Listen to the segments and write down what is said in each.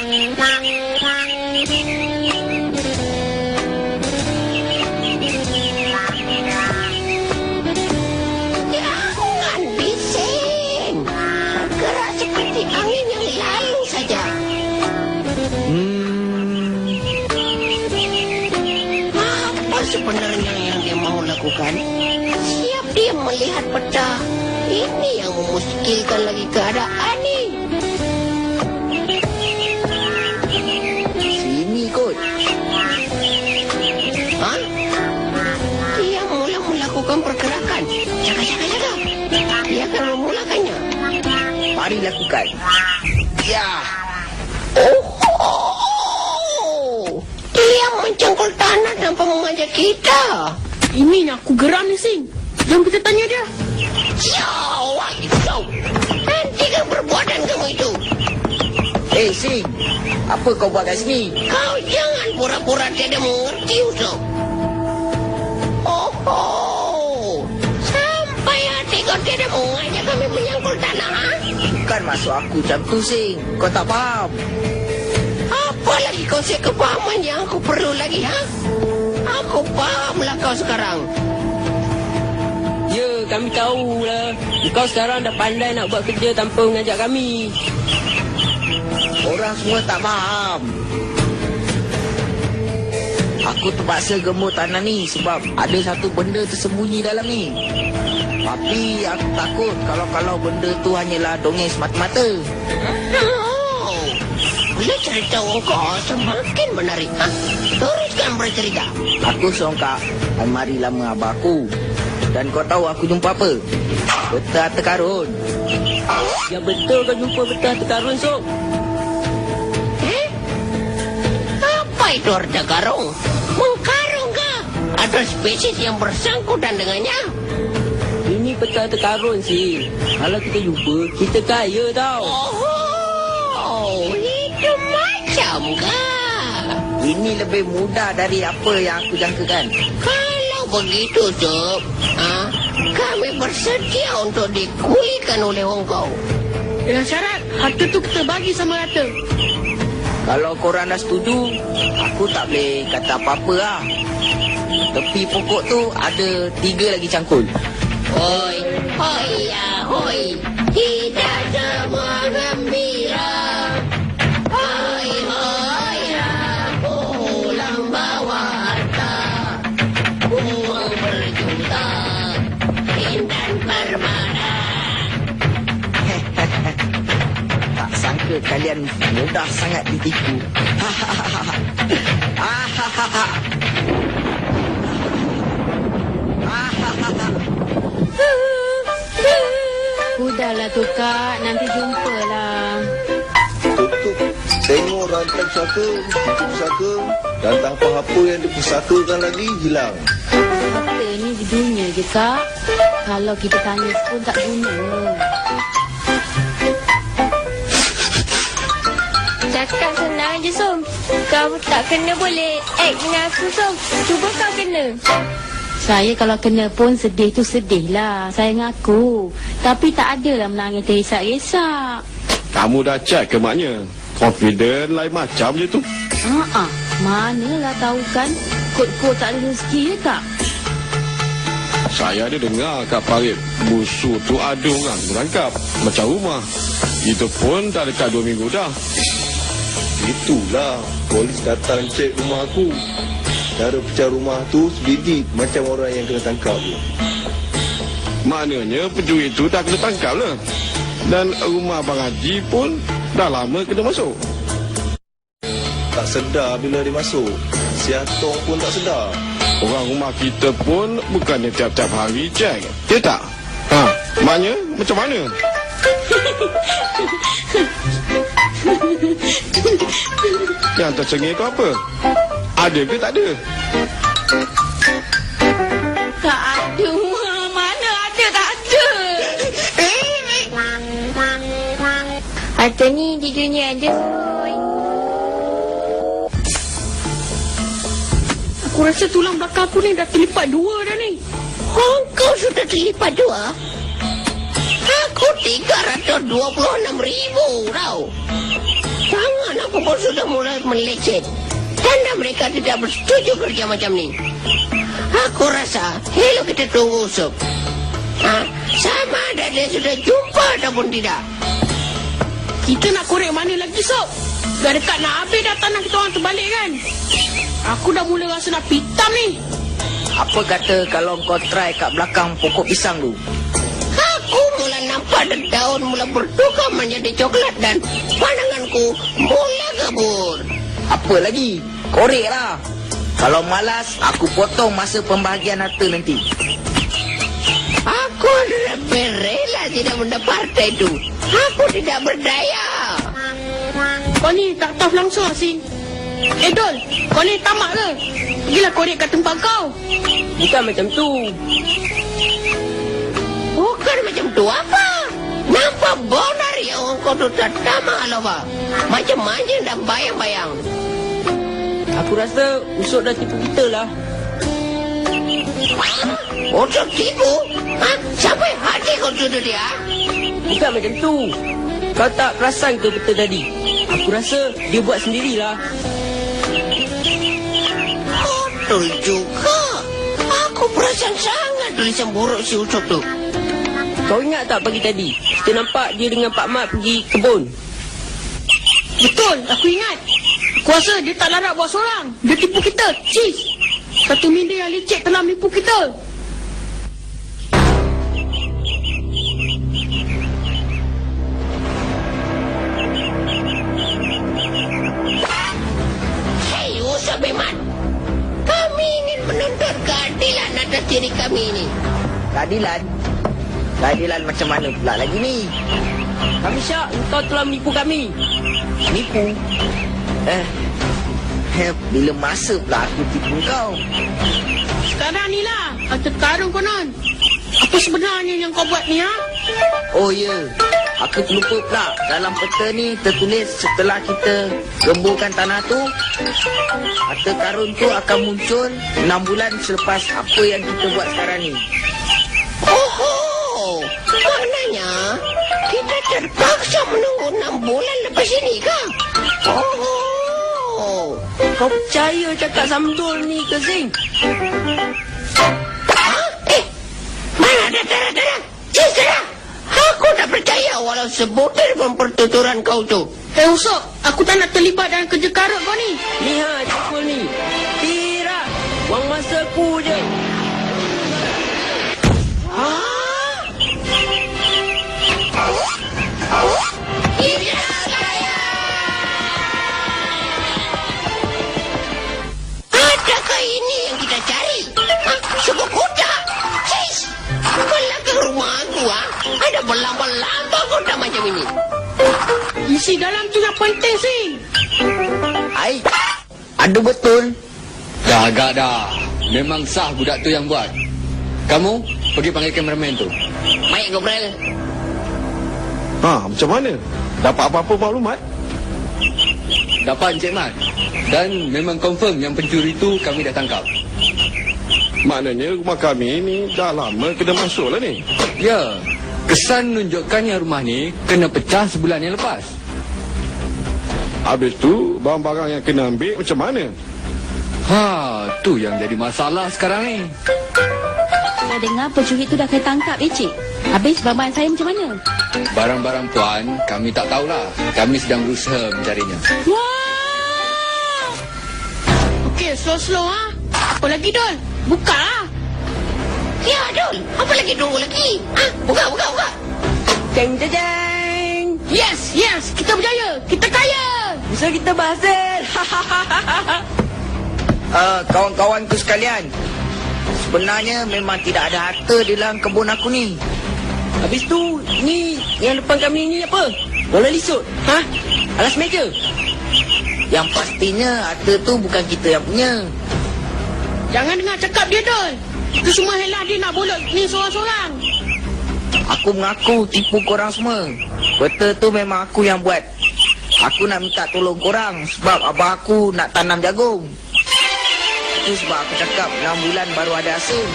Jangan bising. Bergerak seperti angin yang lalu saja. Apa sebenarnya yang dia mau lakukan? Siap dia melihat peta. Ini yang memuskilkan lagi keadaan ni. Sini kot. Hah? Dia mula melakukan pergerakan. Jaga. Dia akan memulakannya. Mari lakukan. Ya. Oh, dia mencengkul tanah tanpa mengajak kita. Ini yang aku geram ni, Sing. Jom kita tanya dia. Hentikan perbuatan kamu itu. Sing. Apa kau buat kat sini? Kau jangan pura-pura tiada mengerti, Usop. Sampai hati kau tiada mengajak kami menyangkul tanah, ha? Bukan maksud aku macam tu, Sing. Kau tak faham. Apa lagi konsep kefahaman yang aku perlu lagi, ha? Aku fahamlah kau sekarang. Ya, kami tahulah. Kau sekarang dah pandai nak buat kerja tanpa mengajak kami. Orang semua tak faham. Aku terpaksa gembur tanah ni sebab ada satu benda tersembunyi dalam ni. Tapi aku takut kalau benda tu hanyalah dongeng semata-mata. Bila cerita kau semakin menarik, ha? Teruskan bercerita. Aku songkak almari lama abah aku. Dan kau tahu aku jumpa apa? Peta harta karun. Ya betul kau jumpa peta harta karun, Sob. Apa itu harta karun? Mengkarung kah? Atau spesies yang bersangkutan dengannya? Ini peta harta karun, Sing. Kalau kita jumpa, kita kaya tau. Itu macam kah? Ini lebih mudah dari apa yang aku jangkakan. Kalau begitu, Sob, ha? Kami bersedia untuk dikulikan oleh Hongkong. Dengan syarat, harta tu kita bagi sama rata. Kalau korang dah setuju, aku tak boleh kata apa-apa lah. Tepi pokok tu ada 3 lagi cangkul. Hoi, kita semua gembira. Hoi, pulang bawa harta. Uang berjuta, intan permana. Tak sangka kalian mudah sangat ditipu. Udahlah tu Kak, nanti jumpalah. Tutup. Tengok rantai pusaka, tutup pusaka. Dan tanpa apa yang dipusakakan lagi, hilang. Harta ni di dunia je Kak. Kalau kita tanya pun tak guna. Cakap senang je, Som. Kau tak kena boleh act dengan aku, Som. Cuba kau kena. Saya kalau kena pun sedih tu sedih lah. Saya ngaku. Tapi tak adalah menangis terisak-isak. Kamu dah cek ke maknya? Confident lain macam je tu. Manalah tahu kan. Kod-kod tak ada rezeki ya Kak? Saya ada dengar kat parit musuh tu ada orang berangkap macam rumah. Itu pun tak dekat 2 minggu dah. Itulah, polis datang cek rumah aku. Cara pecah rumah tu sebiji macam orang yang kena tangkap tu. Maknanya pencuri itu dah kena tangkap lah. Dan rumah Abang Haji pun dah lama kena masuk. Tak sedar bila dia masuk. Si Atong pun tak sedar. Orang rumah kita pun bukannya tiap-tiap hari cek. Ya tak? Maknanya macam mana? Yang tersengih kau apa? Ada ke tak ada? Tak ada. Mana ada tak ada. Harta ni di dunia ada, Soy. Aku rasa tulang belakang aku ni dah terlipat 2 dah ni. Kau sudah terlipat 2? Aku 326,000 tau. Jangan aku pun sudah mulai melecet. Tanda mereka tidak bersetuju kerja macam ni. Aku rasa, hello kita tunggu Sob. Sama ada dia sudah jumpa ataupun tidak. Kita nak korek mana lagi, Sob? Dah dekat nak habis dah tanah kita orang terbalik kan? Aku dah mula rasa nak pitam ni. Apa kata kalau kau try kat belakang pokok pisang tu? Aku mula nampak daun mula bertukar menjadi coklat dan pandanganku mula kabur. Apa lagi? Korek lah. Kalau malas, aku potong masa pembahagian harta nanti. Aku adalah berela tidak mendapat itu. Aku tidak berdaya. Kau ni tak tough langsung, Sin. Dol, kau ni tamak ke? Pergilah korek kat tempat kau. Bukan macam tu. Bukan macam tu apa? Nampak benar yang orang kau tu tak tamak apa? Macam manja dan bayang-bayang. Aku rasa Usop dah tipu kita lah. Usop tipu? Sampai hati kau tuduh dia? Bukan macam tu. Kau tak perasan ke betul tadi? Aku rasa dia buat sendirilah. Betul juga. Aku perasan sangat tulisan buruk si Usop tu. Kau ingat tak pagi tadi? Kita nampak dia dengan Pak Mat pergi kebun. Betul, aku ingat. Aku rasa dia tak larat buat seorang. Dia tipu kita. Cis. Satu minda yang lecet telah menipu kita. Hei Usop Iman. Kami ingin menuntut keadilan atas diri kami ini. Keadilan? Keadilan macam mana pula lagi ni? Kami Syak, kau telah menipu kami. Nipu? Bila masa pula aku tipu kau? Sekarang ni lah. Harta karun konon. Apa sebenarnya yang kau buat ni, ha? Oh ya, aku terlupa pula. Dalam peta ni tertulis setelah kita gemburkan tanah tu, harta karun tu akan muncul 6 bulan selepas apa yang kita buat sekarang ni. Oh, maknanya kita terpaksa menunggu 6 bulan lepas ini kah? Oh, Kau percaya cakap Samdul ni ke, Zing? mana ada tanda-tanda? Cik, aku tak percaya walau sebutir pun pertuturan kau tu. Usop, aku tak nak terlibat dalam kerja karut kau ni. Ni ha, cakul ni. Tira, buang masa aku je. Adakah ini yang kita cari? Sebuah kuda? Cis, belakang rumah aku ada berlambang-lambang kuda macam ini. Isi dalam tu yang penting, Sin. Ai, aduh betul. Dah agak dah. Memang sah budak tu yang buat. Kamu pergi panggil kameraman tu. Baik, Gobrel. Macam mana? Dapat apa-apa maklumat? Dapat Encik Mat. Dan memang confirm yang pencuri tu kami dah tangkap. Maknanya rumah kami ni dah lama kena masuk lah ni. Ya, kesan menunjukkan yang rumah ni kena pecah sebulan yang lepas. Habis tu, barang-barang yang kena ambil macam mana? Tu yang jadi masalah sekarang ni. Saya dengar pencuri tu dah kena tangkap, Cik. Habis barang saya macam mana? Barang-barang puan kami tak tahulah. Kami sedang berusaha mencarinya. Wah! Okey, slow-slow, ha? Apa lagi, Dol? Buka lah. Ya, Dol. Apa lagi tunggu lagi? Buka. Jeng, jeng, jeng. Yes, kita berjaya. Kita kaya. Bisa kita berhasil. Kawan-kawanku sekalian, sebenarnya memang tidak ada harta di dalam kebun aku ni. Habis tu, ni yang depan kami ni apa? Bola lisut. Ha? Alas meja. Yang pastinya harta tu bukan kita yang punya. Jangan dengar cakap dia, Dol. Itu semua helah dia nak bolot ni seorang-seorang. Aku mengaku tipu korang semua. Peta tu memang aku yang buat. Aku nak minta tolong korang sebab abah aku nak tanam jagung. Itu sebab aku cakap 6 bulan baru ada hasil.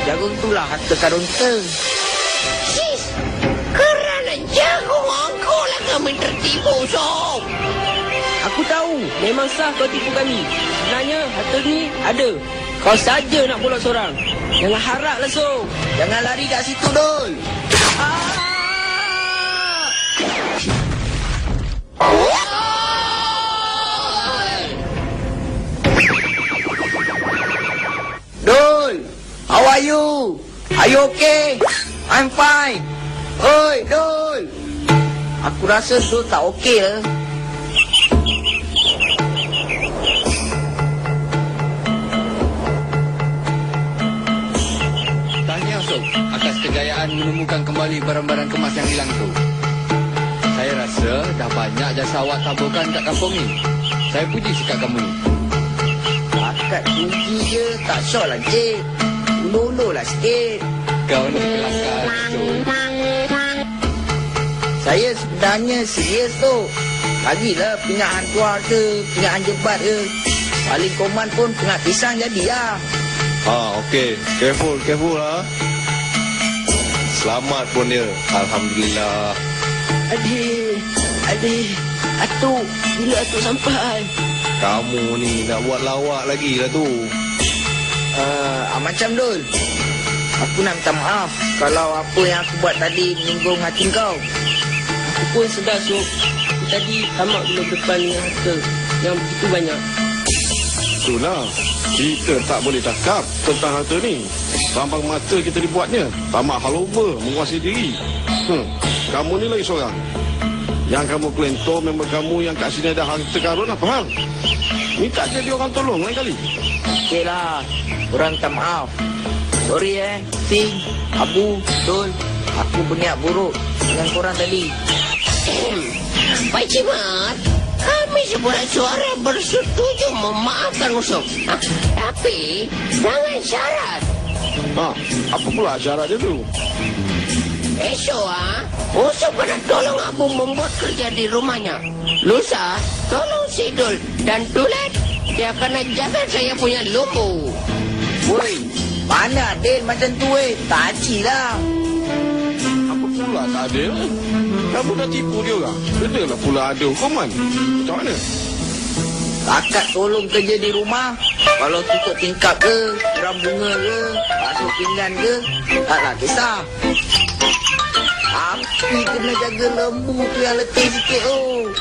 Jagung itulah harta karun kita. Sis, kerana jagung aku lah kami tertipu, Sob. Aku tahu, memang sah kau tipu kami. Sebenarnya harta ni ada. Kau saja nak bolak seorang. Jangan haraplah, Sob. Jangan lari kat situ, Dol. Dol, how are you? Are you okay? I'm fine. Oi, Dol. Aku rasa Dol tak okey lah. Tahniah, Sob, atas kejayaan menemukan kembali barang-barang kemas yang hilang tu. Saya rasa dah banyak jasa awak taburkan kat kampung ni. Saya puji sikap kamu ni. Bakat puji je, tak syok lah, Cik. Ulu-ulu lah sikit. Kau ni kelakar, Sob. Saya sebenarnya serius tu. Lagilah pingahan keluar ke, pingahan jebat ke. Paling koman pun pengak pisang jadi lah. Okey. Careful lah. Selamat pun dia. Alhamdulillah. Adik, Atuk, bila Atuk sampai? Kamu ni nak buat lawak lagi lah tu. Macam Dul. Aku nak minta maaf kalau apa yang aku buat tadi menyinggung hati kau. Aku pun sedar, Sob. Tadi tamak dulu depan dengan harta yang begitu banyak. Itulah, kita tak boleh cakap tentang harta ni. Sambang mata kita dibuatnya. Tamak haloba, menguasai diri. Kamu ni lagi seorang. Yang kamu kelentor member kamu yang kat sini ada harta karun apa hal? Minta jadi orang tolong lain kali. Okey lah, korang minta maaf. Sorry Sing, Abu, Dul. Aku berniat buruk dengan korang tadi. Pak Cimat, kami sebuah suara bersetuju memaafkan Usop. Tapi dengan syarat. Apa pula syarat dia tu? Esok Usop kena tolong Abu membuat kerja di rumahnya. Lusa, tolong Sidul dan Tulet. Dia kena jaga saya punya lumbu. Woi, mana adil macam tu tak lah. Apa pula tak adil? Kamu dah tipu dia orang. Kenalah pula ada hukuman. Macam mana? Takat tolong kerja di rumah. Kalau tutup tingkap ke, siram bunga ke, basuh pinggan ke, taklah kisah. Tapi kena jaga lembu tu yang letih sikit tu.